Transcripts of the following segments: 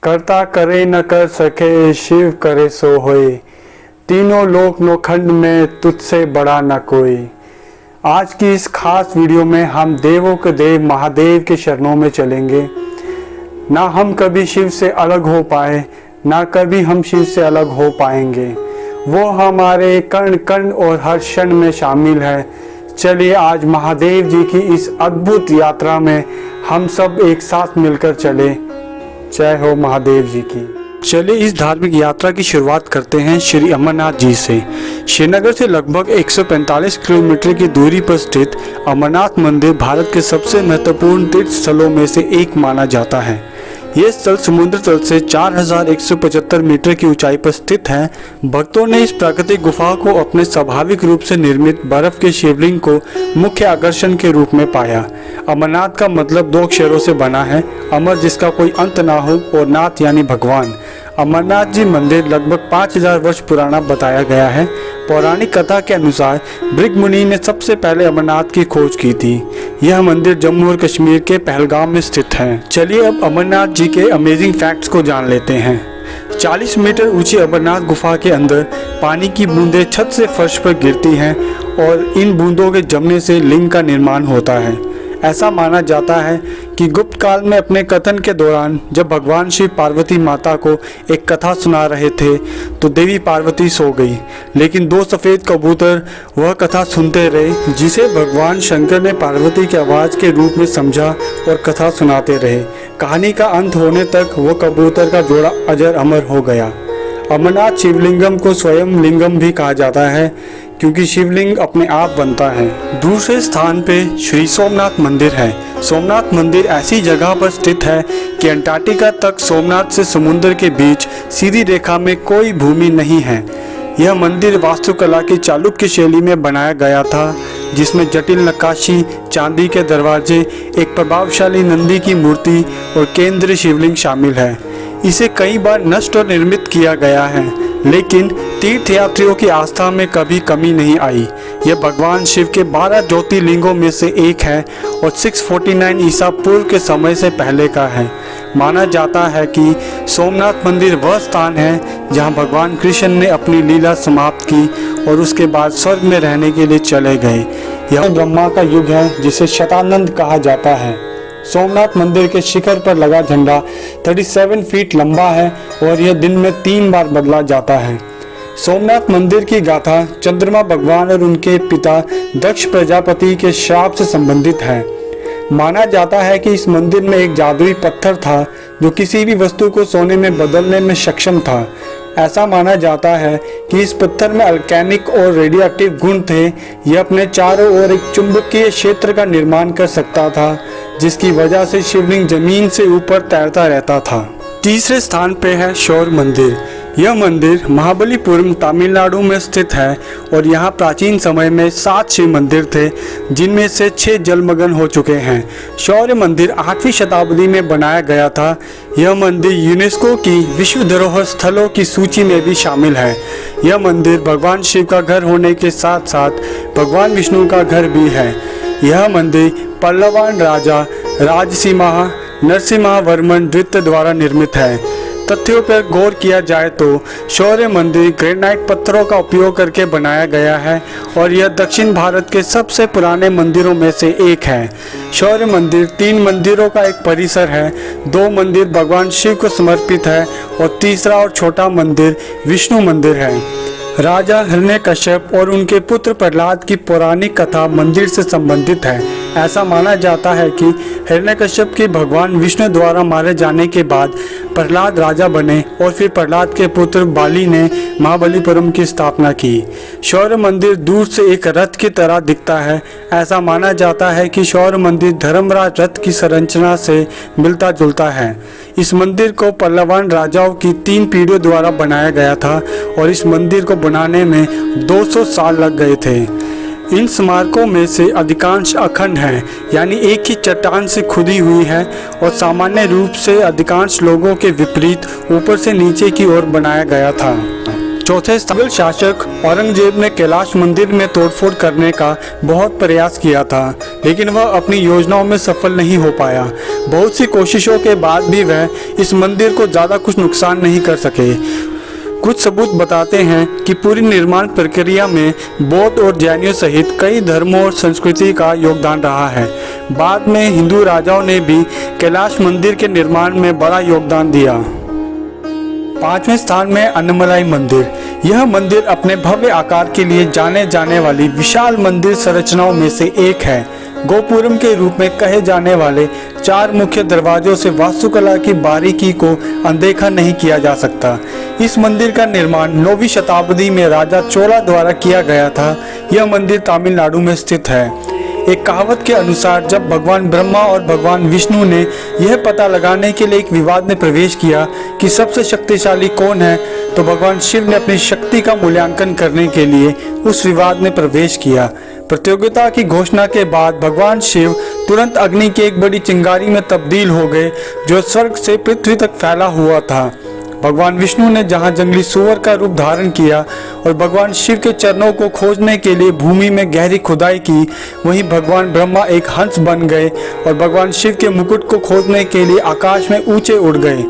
करता करे न कर सके, शिव करे सो होए। तीनों लोक नौखंड में तुझसे बड़ा न कोई। आज की इस खास वीडियो में हम देवों के देव महादेव के चरणों में चलेंगे। ना हम कभी शिव से अलग हो पाए, ना कभी हम शिव से अलग हो पाएंगे। वो हमारे कण कण और हर क्षण में शामिल है। चलिए आज महादेव जी की इस अद्भुत यात्रा में हम सब एक साथ मिलकर चले। जय हो महादेव जी की। चलिए इस धार्मिक यात्रा की शुरुआत करते हैं श्री अमरनाथ जी से। श्रीनगर से लगभग 145 किलोमीटर की दूरी पर स्थित अमरनाथ मंदिर भारत के सबसे महत्वपूर्ण तीर्थ स्थलों में से एक माना जाता है। ये स्थल समुद्र तल से 4175 मीटर की ऊंचाई पर स्थित है। भक्तों ने इस प्राकृतिक गुफा को अपने स्वाभाविक रूप से निर्मित बर्फ के शिवलिंग को मुख्य आकर्षण के रूप में पाया। अमरनाथ का मतलब 2 अक्षरों से बना है, अमर जिसका कोई अंत ना हो और नाथ यानी भगवान। अमरनाथ जी मंदिर लगभग 5000 वर्ष पुराना बताया गया है। पौराणिक कथा के अनुसार भृगु मुनि ने सबसे पहले अमरनाथ की खोज की थी। यह मंदिर जम्मू और कश्मीर के पहलगाम में स्थित है। चलिए अब अमरनाथ जी के अमेजिंग फैक्ट्स को जान लेते हैं। 40 मीटर ऊंची अमरनाथ गुफा के अंदर पानी की बूंदें छत से फर्श पर गिरती हैं और इन बूंदों के जमने से लिंग का निर्माण होता है। ऐसा माना जाता है कि गुप्त काल में अपने कथन के दौरान जब भगवान शिव पार्वती माता को एक कथा सुना रहे थे तो देवी पार्वती सो गई, लेकिन 2 सफ़ेद कबूतर वह कथा सुनते रहे, जिसे भगवान शंकर ने पार्वती की आवाज़ के रूप में समझा और कथा सुनाते रहे। कहानी का अंत होने तक वह कबूतर का जोड़ा अजर अमर हो गया। अमरनाथ शिवलिंगम को स्वयं लिंगम भी कहा जाता है क्योंकि शिवलिंग अपने आप बनता है। दूसरे स्थान पे श्री सोमनाथ मंदिर है। सोमनाथ मंदिर ऐसी जगह पर स्थित है कि अंटार्कटिका तक सोमनाथ से समुद्र के बीच सीधी रेखा में कोई भूमि नहीं है। यह मंदिर वास्तुकला की चालुक्य शैली में बनाया गया था, जिसमें जटिल नक्काशी, चांदी के दरवाजे, एक प्रभावशाली नंदी की मूर्ति और केंद्रीय शिवलिंग शामिल है। इसे कई बार नष्ट और निर्मित किया गया है, लेकिन तीर्थयात्रियों की आस्था में कभी कमी नहीं आई। यह भगवान शिव के 12 ज्योतिर्लिंगों में से एक है और 649 ईसा पूर्व के समय से पहले का है। माना जाता है कि सोमनाथ मंदिर वह स्थान है जहां भगवान कृष्ण ने अपनी लीला समाप्त की और उसके बाद स्वर्ग में रहने के लिए चले गए। यह ब्रह्मा का युग है जिसे शतानंद कहा जाता है। सोमनाथ मंदिर के शिखर पर लगा झंडा 37 फीट लंबा है और यह दिन में 3 बार बदला जाता है। सोमनाथ मंदिर की गाथा चंद्रमा भगवान और उनके पिता दक्ष प्रजापति के श्राप से संबंधित है। माना जाता है कि इस मंदिर में एक जादुई पत्थर था जो किसी भी वस्तु को सोने में बदलने में सक्षम था। ऐसा माना जाता है कि इस पत्थर में अल्केनिक और रेडियोएक्टिव गुण थे। यह अपने चारों ओर एक चुंबकीय क्षेत्र का निर्माण कर सकता था, जिसकी वजह से शिवलिंग जमीन से ऊपर तैरता रहता था। तीसरे स्थान पे है शौर मंदिर। यह मंदिर महाबलीपुरम तमिलनाडु में स्थित है और यहाँ प्राचीन समय में 7 शिव मंदिर थे, जिनमें से 6 जलमग्न हो चुके हैं। शौर्य मंदिर 8वीं शताब्दी में बनाया गया था। यह मंदिर यूनेस्को की विश्व धरोहर स्थलों की सूची में भी शामिल है। यह मंदिर भगवान शिव का घर होने के साथ साथ भगवान विष्णु का घर भी है। यह मंदिर पल्लवान राजा राजसिम्हा नरसिम्हावर्मन द्वितीय द्वारा निर्मित है। तथ्यों पर गौर किया जाए तो शौर्य मंदिर ग्रेनाइट पत्थरों का उपयोग करके बनाया गया है और यह दक्षिण भारत के सबसे पुराने मंदिरों में से एक है। शौर्य मंदिर 3 मंदिरों का एक परिसर है। 2 मंदिर भगवान शिव को समर्पित है और तीसरा और छोटा मंदिर विष्णु मंदिर है। राजा हिरण्यकश्यप और उनके पुत्र प्रहलाद की पौराणिक कथा मंदिर से संबंधित है। ऐसा माना जाता है कि हिरण्यकश्यप के भगवान विष्णु द्वारा मारे जाने के बाद प्रहलाद राजा बने और फिर प्रहलाद के पुत्र बाली ने महाबलीपुरम की स्थापना की। शौर्य मंदिर दूर से एक रथ की तरह दिखता है। ऐसा माना जाता है कि शौर्य मंदिर धर्मराज रथ की संरचना से मिलता जुलता है। इस मंदिर को पल्लवान राजाओं की 3 पीढ़ियों द्वारा बनाया गया था और इस मंदिर को बनाने में 200 साल लग गए थे। इन स्मारकों में से अधिकांश अखंड हैं, यानी एक ही चट्टान से खुदी हुई है और सामान्य रूप से अधिकांश लोगों के विपरीत ऊपर से नीचे की ओर बनाया गया था। चौथे मुगल शासक औरंगजेब ने कैलाश मंदिर में तोड़फोड़ करने का बहुत प्रयास किया था, लेकिन वह अपनी योजनाओं में सफल नहीं हो पाया। बहुत सी कोशिशों के बाद भी वह इस मंदिर को ज़्यादा कुछ नुकसान नहीं कर सके। कुछ सबूत बताते हैं कि पूरी निर्माण प्रक्रिया में बौद्ध और जैनियों सहित कई धर्मों और संस्कृति का योगदान रहा है। बाद में हिंदू राजाओं ने भी कैलाश मंदिर के निर्माण में बड़ा योगदान दिया। 5वें स्थान में अन्नमलाई मंदिर। यह मंदिर अपने भव्य आकार के लिए जाने जाने वाली विशाल मंदिर संरचनाओं में से एक है। गोपुरम के रूप में कहे जाने वाले 4 मुख्य दरवाजों से वास्तुकला की बारीकी को अनदेखा नहीं किया जा सकता। इस मंदिर का निर्माण 9वीं शताब्दी में राजा चोला द्वारा किया गया था। यह मंदिर तमिलनाडु में स्थित है। एक कहावत के अनुसार जब भगवान ब्रह्मा और भगवान विष्णु ने यह पता लगाने के लिए एक विवाद में प्रवेश किया कि सबसे शक्तिशाली कौन है, तो भगवान शिव ने अपनी शक्ति का मूल्यांकन करने के लिए उस विवाद में प्रवेश किया। प्रतियोगिता की घोषणा के बाद भगवान शिव तुरंत अग्नि की एक बड़ी चिंगारी में तब्दील हो गए, जो स्वर्ग से पृथ्वी तक फैला हुआ था। भगवान विष्णु ने जहां जंगली सुअर का रूप धारण किया और भगवान शिव के चरणों को खोजने के लिए भूमि में गहरी खुदाई की, वहीं भगवान ब्रह्मा एक हंस बन गए और भगवान शिव के मुकुट को खोजने के लिए आकाश में ऊंचे उड़ गए।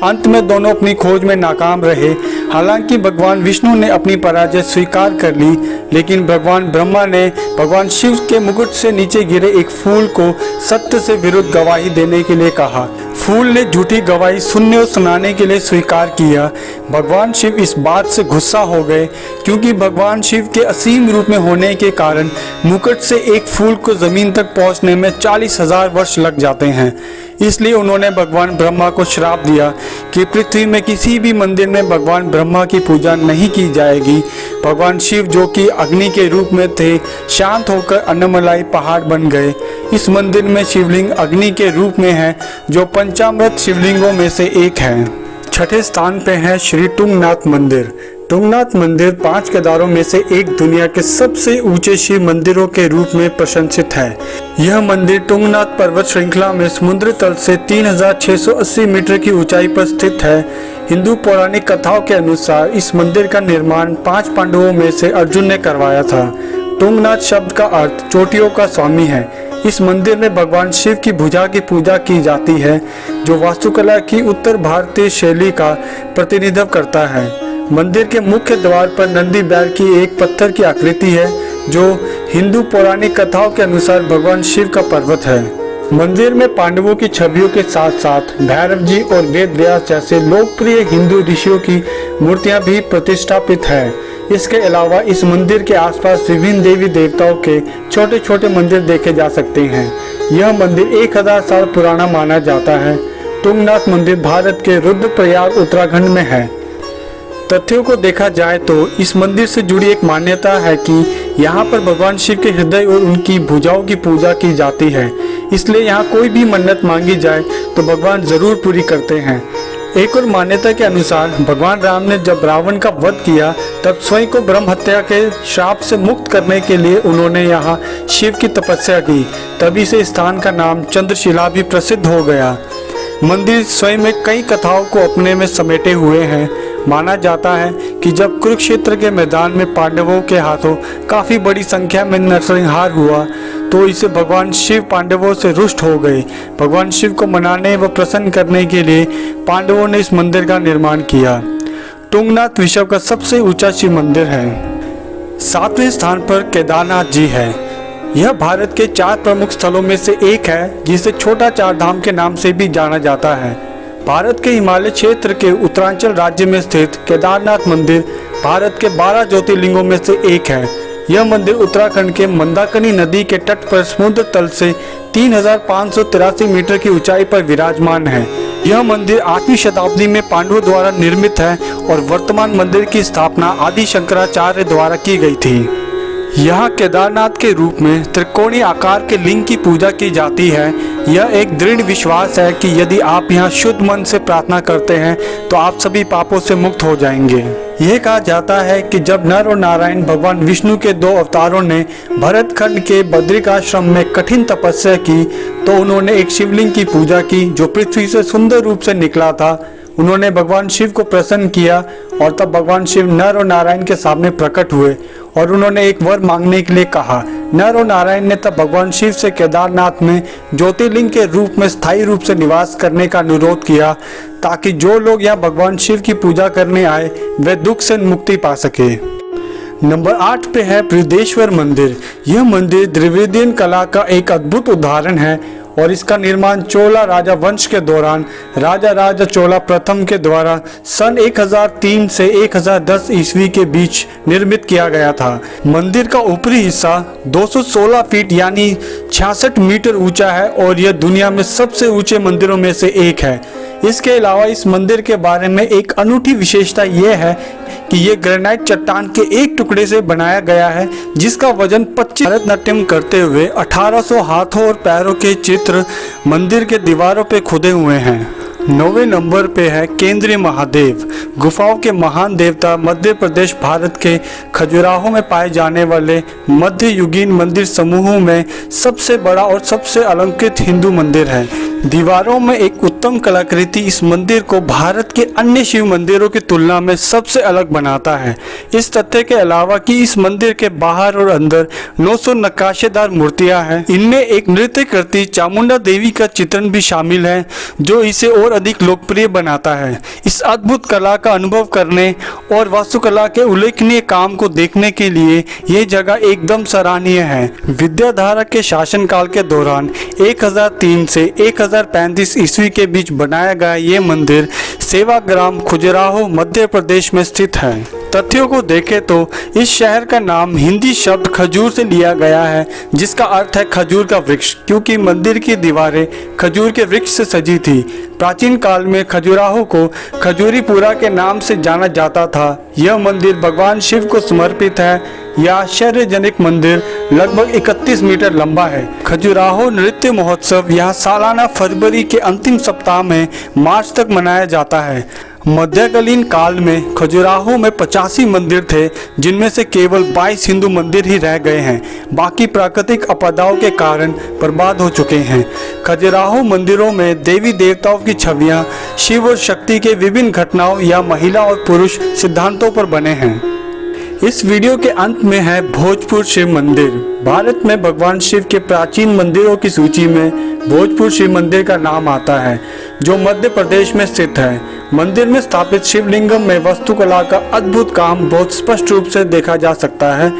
अंत में दोनों अपनी खोज में नाकाम रहे। हालांकि भगवान विष्णु ने अपनी पराजय स्वीकार कर ली, लेकिन भगवान ब्रह्मा ने भगवान शिव के मुकुट से नीचे गिरे एक फूल को सत्य से विरुद्ध गवाही देने के लिए कहा। फूल ने झूठी गवाही सुनने और सुनाने के लिए स्वीकार किया। भगवान शिव इस बात से गुस्सा हो गए, क्योंकि भगवान शिव के असीम रूप में होने के कारण मुकुट से एक फूल को जमीन तक पहुंचने में 40,000 वर्ष लग जाते हैं। इसलिए उन्होंने भगवान ब्रह्मा को श्राप दिया कि पृथ्वी में किसी भी मंदिर में भगवान ब्रह्मा की पूजा नहीं की जाएगी। भगवान शिव, जो कि अग्नि के रूप में थे, शांत होकर अन्नमलाई पहाड़ बन गए। इस मंदिर में शिवलिंग अग्नि के रूप में है, जो पंचामृत शिवलिंगों में से एक है। छठे स्थान पे है श्री तुंगनाथ मंदिर। तुंगनाथ मंदिर 5 केदारों में से एक दुनिया के सबसे ऊंचे शिव मंदिरों के रूप में प्रशंसित है। यह मंदिर तुंगनाथ पर्वत श्रृंखला में समुद्र तल से 3680 मीटर की ऊंचाई पर स्थित है। हिंदू पौराणिक कथाओं के अनुसार इस मंदिर का निर्माण 5 पांडवों में से अर्जुन ने करवाया था। तुंगनाथ शब्द का अर्थ चोटियों का स्वामी है। इस मंदिर में भगवान शिव की भुजा की पूजा की जाती है, जो वास्तुकला की उत्तर भारतीय शैली का प्रतिनिधित्व करता है। मंदिर के मुख्य द्वार पर नंदी बैल की एक पत्थर की आकृति है, जो हिंदू पौराणिक कथाओं के अनुसार भगवान शिव का पर्वत है। मंदिर में पांडवों की छवियों के साथ साथ भैरव जी और वेद व्यास जैसे लोकप्रिय हिंदू ऋषियों की मूर्तियां भी प्रतिष्ठापित है। इसके अलावा इस मंदिर के आसपास विभिन्न देवी देवताओं के छोटे छोटे मंदिर देखे जा सकते हैं। यह मंदिर 1000 साल पुराना माना जाता है। तुंगनाथ मंदिर भारत के रुद्रप्रयाग उत्तराखंड में है। तथ्यों को देखा जाए तो इस मंदिर से जुड़ी एक मान्यता है कि यहाँ पर भगवान शिव के हृदय और उनकी भुजाओं की पूजा की जाती है, इसलिए यहाँ कोई भी मन्नत मांगी जाए तो भगवान जरूर पूरी करते हैं। एक और मान्यता के अनुसार भगवान राम ने जब रावण का वध किया, तब स्वयं को ब्रह्म हत्या के श्राप से मुक्त करने के लिए उन्होंने यहाँ शिव की तपस्या की। तभी से स्थान का नाम चंद्रशिला भी प्रसिद्ध हो गया। मंदिर स्वयं में कई कथाओं को अपने में समेटे हुए हैं। माना जाता है कि जब कुरुक्षेत्र के मैदान में पांडवों के हाथों काफी बड़ी संख्या में नरसंहार हुआ, तो इसे भगवान शिव पांडवों से रुष्ट हो गए। भगवान शिव को मनाने व प्रसन्न करने के लिए पांडवों ने इस मंदिर का निर्माण किया। तुंगनाथ विश्व का सबसे ऊंचा शिव मंदिर है। 7वें स्थान पर केदारनाथ जी है। यह भारत के 4 प्रमुख स्थलों में से एक है, जिसे छोटा 4 धाम के नाम से भी जाना जाता है। भारत के हिमालय क्षेत्र के उत्तरांचल राज्य में स्थित केदारनाथ मंदिर भारत के 12 ज्योतिर्लिंगों में से एक है। यह मंदिर उत्तराखंड के मंदाकिनी नदी के तट पर समुद्र तल से 3583 मीटर की ऊंचाई पर विराजमान है। यह मंदिर 8वीं शताब्दी में पांडवों द्वारा निर्मित है और वर्तमान मंदिर की स्थापना आदि शंकराचार्य द्वारा की गई थी। यहाँ केदारनाथ के रूप में त्रिकोणीय आकार के लिंग की पूजा की जाती है। यह एक दृढ़ विश्वास है कि यदि आप यहाँ शुद्ध मन से प्रार्थना करते हैं तो आप सभी पापों से मुक्त हो जाएंगे। यह कहा जाता है कि जब नर और नारायण भगवान विष्णु के 2 अवतारों ने भरतखंड के बद्रिकाश्रम में कठिन तपस्या की, तो उन्होंने एक शिवलिंग की पूजा की जो पृथ्वी से सुंदर रूप से निकला था। उन्होंने भगवान शिव को प्रसन्न किया और तब भगवान शिव नर और नारायण के सामने प्रकट हुए और उन्होंने एक वर मांगने के लिए कहा। नर और नारायण ने तब भगवान शिव से केदारनाथ में ज्योतिर्लिंग के रूप में स्थायी रूप से निवास करने का अनुरोध किया, ताकि जो लोग यहाँ भगवान शिव की पूजा करने आए वे दुख से मुक्ति पा सके। नंबर 8 पे है बृहदेश्वर मंदिर। यह मंदिर द्रविडियन कला का एक अद्भुत उदाहरण है और इसका निर्माण चोला राजा वंश के दौरान राजा राजा चोला प्रथम के द्वारा सन 1003 से 1010 ईस्वी के बीच निर्मित किया गया था। मंदिर का ऊपरी हिस्सा 216 फीट यानी 66 मीटर ऊंचा है और यह दुनिया में सबसे ऊंचे मंदिरों में से एक है। इसके अलावा इस मंदिर के बारे में एक अनूठी विशेषता यह है कि यह ग्रेनाइट चट्टान के एक टुकड़े से बनाया गया है, जिसका वजन 25 भरतनाट्यम करते हुए 1800 हाथों और पैरों के चित्र मंदिर के दीवारों पे खुदे हुए हैं। 9वें नंबर पे है केंद्रीय महादेव। गुफाओं के महान देवता मध्य प्रदेश भारत के खजुराहो में पाए जाने वाले मध्ययुगीन मंदिर समूहों में सबसे बड़ा और सबसे अलंकृत हिंदू मंदिर है। दीवारों में एक उत्तम कलाकृति इस मंदिर को भारत के अन्य शिव मंदिरों की तुलना में सबसे अलग बनाता है। इस तथ्य के अलावा कि इस मंदिर के बाहर और अंदर 900 नक्काशेदार मूर्तियां हैं। इनमें एक नृत्य करती चामुंडा देवी का चित्रण भी शामिल है, जो इसे और अधिक लोकप्रिय बनाता है। इस अद्भुत कला का अनुभव करने और वास्तुकला के उल्लेखनीय काम को देखने के लिए यह जगह एकदम सराहनीय है। विद्याधर के शासनकाल के दौरान 1003 से 1035 ईस्वी के बीच बनाया गया ये मंदिर सेवाग्राम खजुराहो मध्य प्रदेश में स्थित है। तथ्यों को देखें तो इस शहर का नाम हिंदी शब्द खजूर से लिया गया है, जिसका अर्थ है खजूर का वृक्ष, क्योंकि मंदिर की दीवारें खजूर के वृक्ष से सजी थी। प्राचीन काल में खजुराहो को खजूरीपुरा के नाम से जाना जाता था। यह मंदिर भगवान शिव को समर्पित है। यह आश्चर्यजनक मंदिर लगभग 31 मीटर लंबा है। खजुराहो नृत्य महोत्सव यहाँ सालाना फरवरी के अंतिम सप्ताह में मार्च तक मनाया जाता है। मध्यकालीन काल में खजुराहो में 85 मंदिर थे, जिनमें से केवल 22 हिंदू मंदिर ही रह गए हैं। बाकी प्राकृतिक आपदाओं के कारण बर्बाद हो चुके हैं। खजुराहो मंदिरों में देवी देवताओं की छवियां शिव और शक्ति के विभिन्न घटनाओं या महिला और पुरुष सिद्धांतों पर बने हैं। इस वीडियो के अंत में है भोजपुर शिव मंदिर। भारत में भगवान शिव के प्राचीन मंदिरों की सूची में भोजपुर शिव मंदिर का नाम आता है, जो मध्य प्रदेश में स्थित है। मंदिर में स्थापित शिवलिंगम में वास्तुकला का अद्भुत काम बहुत स्पष्ट रूप से देखा जा सकता है।